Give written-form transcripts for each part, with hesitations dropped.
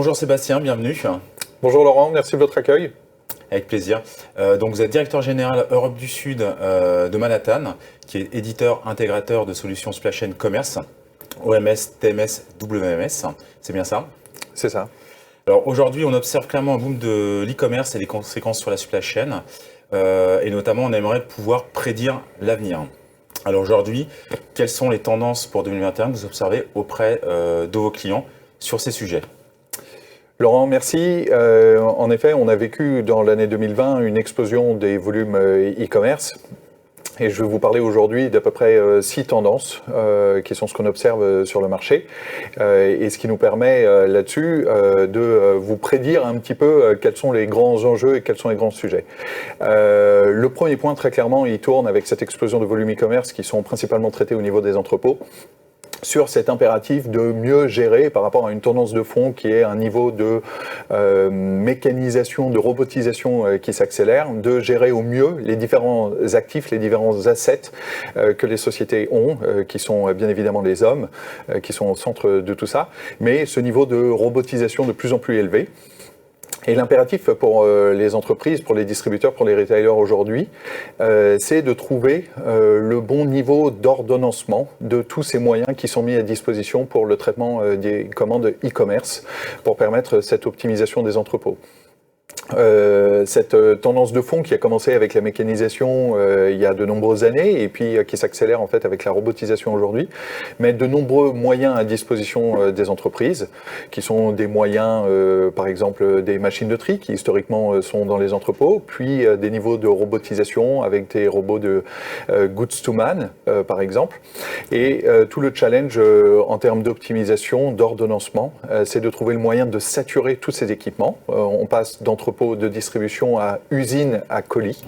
Bonjour Sébastien, bienvenue. Bonjour Laurent, merci de votre accueil. Avec plaisir. Donc vous êtes directeur général Europe du Sud de Manhattan, qui est éditeur intégrateur de solutions supply chain commerce, OMS, TMS, WMS. C'est bien ça? C'est ça. Alors aujourd'hui, on observe clairement un boom de l'e-commerce et les conséquences sur la supply chain. Et notamment, on aimerait pouvoir prédire l'avenir. Alors aujourd'hui, quelles sont les tendances pour 2021 que vous observez auprès de vos clients sur ces sujets? Laurent, merci. En effet, on a vécu dans l'année 2020 une explosion des volumes e-commerce. Et je vais vous parler aujourd'hui d'à peu près 6 tendances qui sont ce qu'on observe sur le marché et ce qui nous permet là-dessus de vous prédire un petit peu quels sont les grands enjeux et quels sont les grands sujets. Le premier point, très clairement, il tourne avec cette explosion de volumes e-commerce qui sont principalement traités au niveau des entrepôts, sur cet impératif de mieux gérer par rapport à une tendance de fond qui est un niveau de mécanisation, de robotisation qui s'accélère, de gérer au mieux les différents actifs, les différents assets que les sociétés ont, qui sont bien évidemment les hommes, qui sont au centre de tout ça, mais ce niveau de robotisation de plus en plus élevé. Et l'impératif pour les entreprises, pour les distributeurs, pour les retailers aujourd'hui, c'est de trouver le bon niveau d'ordonnancement de tous ces moyens qui sont mis à disposition pour le traitement des commandes e-commerce, pour permettre cette optimisation des entrepôts. Cette tendance de fond qui a commencé avec la mécanisation il y a de nombreuses années et puis qui s'accélère en fait avec la robotisation aujourd'hui, met de nombreux moyens à disposition des entreprises, qui sont des moyens, par exemple des machines de tri qui historiquement sont dans les entrepôts, puis des niveaux de robotisation avec des robots de goods to man, par exemple. Et tout le challenge en termes d'optimisation, d'ordonnancement, c'est de trouver le moyen de saturer tous ces équipements. On passe d'entrepôts de distribution à usine à colis.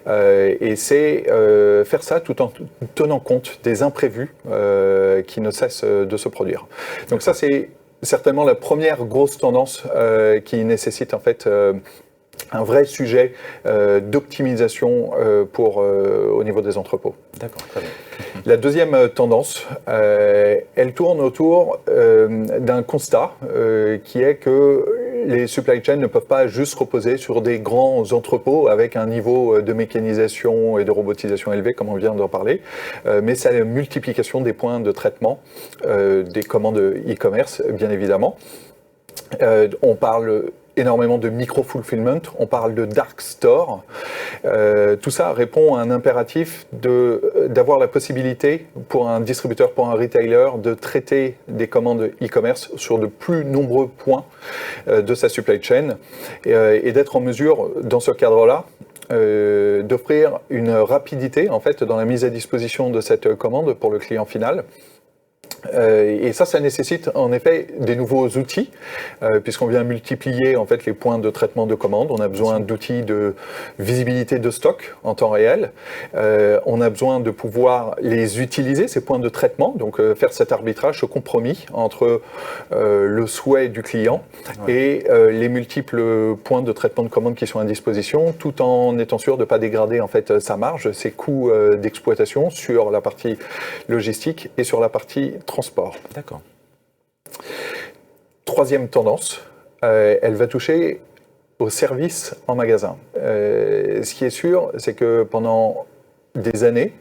Et c'est faire ça tout en tenant compte des imprévus qui ne cessent de se produire. Donc ça, c'est certainement la première grosse tendance qui nécessite en fait un vrai sujet d'optimisation au niveau des entrepôts. D'accord, très bien. La deuxième tendance, elle tourne autour d'un constat qui est que les supply chains ne peuvent pas juste reposer sur des grands entrepôts avec un niveau de mécanisation et de robotisation élevé, comme on vient d'en parler, mais c'est la multiplication des points de traitement des commandes e-commerce, bien évidemment. On parle énormément de micro-fulfillment, on parle de dark store. Tout ça répond à un impératif d'avoir la possibilité pour un distributeur, pour un retailer, de traiter des commandes e-commerce sur de plus nombreux points de sa supply chain et d'être en mesure, dans ce cadre-là, d'offrir une rapidité en fait dans la mise à disposition de cette commande pour le client final. Et ça nécessite en effet des nouveaux outils, puisqu'on vient multiplier en fait les points de traitement de commandes. On a besoin d'outils de visibilité de stock en temps réel. On a besoin de pouvoir les utiliser, ces points de traitement, donc faire cet arbitrage, ce compromis entre le souhait du client et les multiples points de traitement de commandes qui sont à disposition, tout en étant sûr de ne pas dégrader en fait sa marge, ses coûts d'exploitation sur la partie logistique et sur la partie transport. D'accord. Troisième tendance, elle va toucher aux services en magasin. Ce qui est sûr, c'est que pendant des années,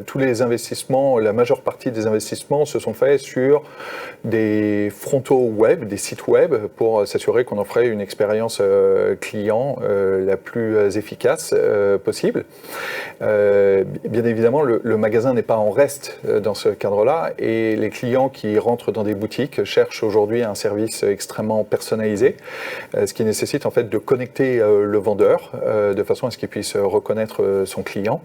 tous les investissements, la majeure partie des investissements se sont faits sur des frontaux web, des sites web, pour s'assurer qu'on offrait une expérience client la plus efficace possible. Bien évidemment, le magasin n'est pas en reste dans ce cadre-là, et les clients qui rentrent dans des boutiques cherchent aujourd'hui un service extrêmement personnalisé, ce qui nécessite en fait de connecter le vendeur de façon à ce qu'il puisse reconnaître son client.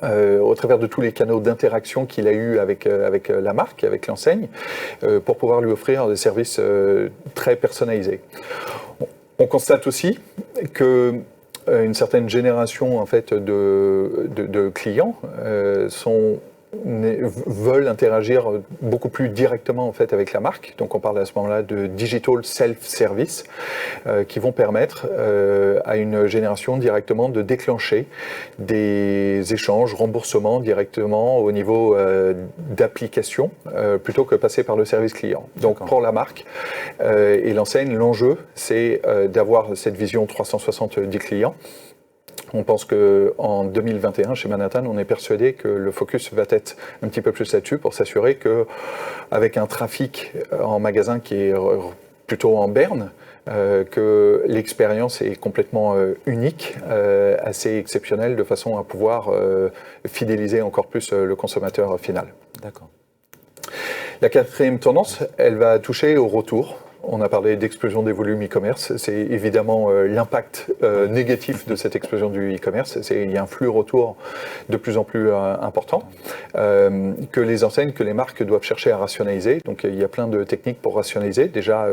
Au travers de tous les canaux d'interaction qu'il a eu avec la marque, avec l'enseigne, pour pouvoir lui offrir des services très personnalisés. On constate aussi que une certaine génération en fait de clients sont veulent interagir beaucoup plus directement en fait avec la marque. Donc on parle à ce moment-là de digital self-service qui vont permettre à une génération directement de déclencher des échanges, remboursements directement au niveau d'application plutôt que passer par le service client. Donc pour la marque et l'enseigne, l'enjeu c'est d'avoir cette vision 360 du client. On pense qu'en 2021, chez Manhattan, on est persuadé que le focus va être un petit peu plus là-dessus pour s'assurer qu'avec un trafic en magasin qui est plutôt en berne, que l'expérience est complètement unique, assez exceptionnelle, de façon à pouvoir fidéliser encore plus le consommateur final. D'accord. La quatrième tendance, elle va toucher au retour. On a parlé d'explosion des volumes e-commerce. C'est évidemment l'impact négatif de cette explosion du e-commerce. Il y a un flux retour de plus en plus important que les enseignes, que les marques doivent chercher à rationaliser. Donc il y a plein de techniques pour rationaliser. Déjà,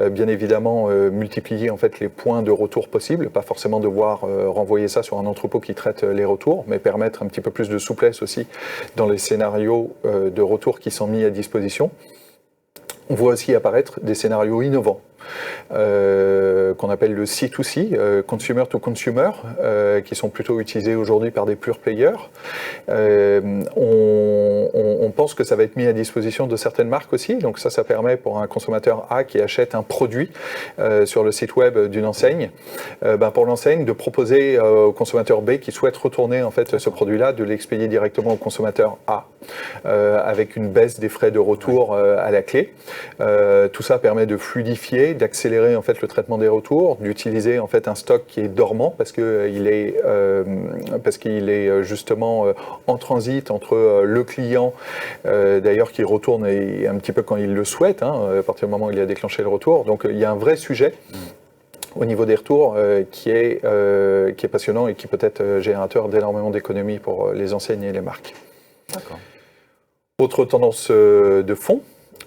bien évidemment, multiplier en fait les points de retour possibles, pas forcément devoir renvoyer ça sur un entrepôt qui traite les retours, mais permettre un petit peu plus de souplesse aussi dans les scénarios de retour qui sont mis à disposition. On voit aussi apparaître des scénarios innovants qu'on appelle le C2C, Consumer to Consumer, qui sont plutôt utilisés aujourd'hui par des pure players. On pense que ça va être mis à disposition de certaines marques aussi, donc ça permet pour un consommateur A qui achète un produit sur le site web d'une enseigne, pour l'enseigne de proposer au consommateur B qui souhaite retourner en fait ce produit-là, de l'expédier directement au consommateur A, avec une baisse des frais de retour à la clé. Tout ça permet de fluidifier, d'accélérer en fait le traitement des retours, d'utiliser en fait un stock qui est dormant parce qu'il est justement en transit entre le client, d'ailleurs qui retourne un petit peu quand il le souhaite, à partir du moment où il a déclenché le retour. Donc il y a un vrai sujet au niveau des retours qui est passionnant et qui peut être générateur d'énormément d'économies pour les enseignes et les marques. D'accord. Autre tendance de fond.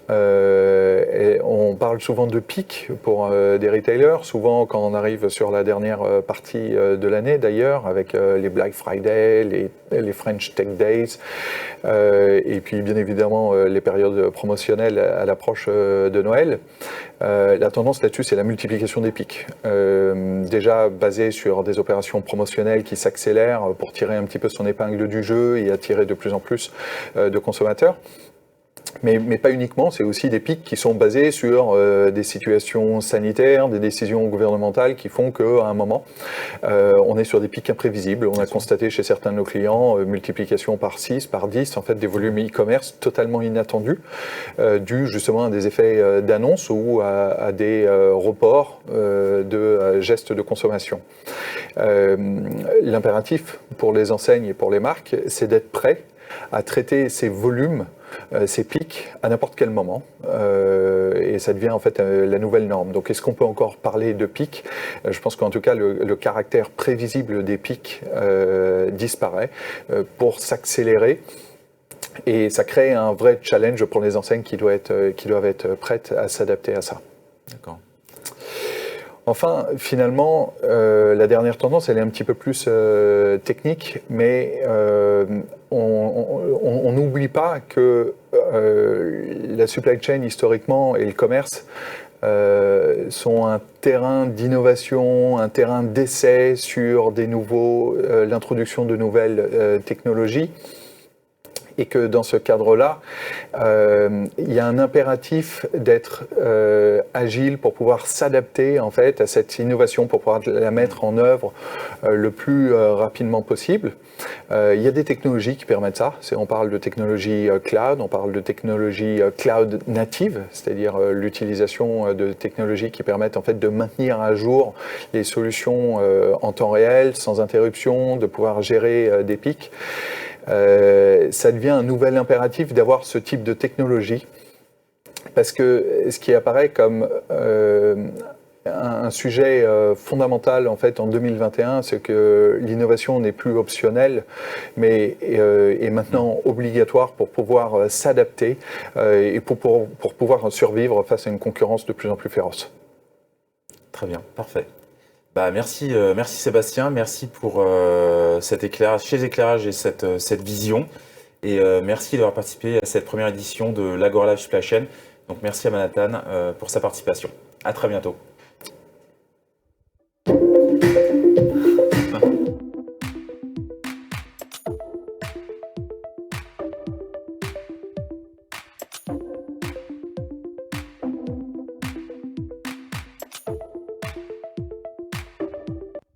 On parle souvent de pic pour des retailers, souvent quand on arrive sur la dernière partie de l'année d'ailleurs, avec les Black Friday, les French Tech Days, et puis bien évidemment les périodes promotionnelles à l'approche de Noël. La tendance là-dessus, c'est la multiplication des pics. Déjà basée sur des opérations promotionnelles qui s'accélèrent pour tirer un petit peu son épingle du jeu et attirer de plus en plus de consommateurs. Mais pas uniquement, c'est aussi des pics qui sont basés sur des situations sanitaires, des décisions gouvernementales qui font qu'à un moment, on est sur des pics imprévisibles. On a constaté chez certains de nos clients multiplication par 6, par 10, en fait des volumes e-commerce totalement inattendus, dus justement à des effets d'annonce ou à des reports de gestes de consommation. L'impératif pour les enseignes et pour les marques, c'est d'être prêt à traiter ces volumes, ces pics à n'importe quel moment, et ça devient en fait la nouvelle norme. Donc est-ce qu'on peut encore parler de pics ? Je pense qu'en tout cas le caractère prévisible des pics disparaît pour s'accélérer, et ça crée un vrai challenge pour les enseignes qui doivent être prêtes à s'adapter à ça. D'accord. Enfin, finalement, la dernière tendance, elle est un petit peu plus technique, mais on n'oublie pas que la supply chain, historiquement, et le commerce sont un terrain d'innovation, un terrain d'essai sur l'introduction de nouvelles technologies. Et que dans ce cadre-là, il y a un impératif d'être agile pour pouvoir s'adapter en fait à cette innovation, pour pouvoir la mettre en œuvre le plus rapidement possible. Il y a des technologies qui permettent ça. On parle de technologie cloud, on parle de technologie cloud native, c'est-à-dire l'utilisation de technologies qui permettent en fait de maintenir à jour les solutions en temps réel, sans interruption, de pouvoir gérer des pics. Ça devient un nouvel impératif d'avoir ce type de technologie, parce que ce qui apparaît comme un sujet fondamental en fait en 2021, c'est que l'innovation n'est plus optionnelle, mais est maintenant obligatoire pour pouvoir s'adapter et pour pouvoir survivre face à une concurrence de plus en plus féroce. Très bien, parfait. Merci Sébastien, merci pour ces éclairages et cette vision. Et merci d'avoir participé à cette première édition de l'Agora Live Supply Chain. Donc merci à Manhattan pour sa participation. À très bientôt.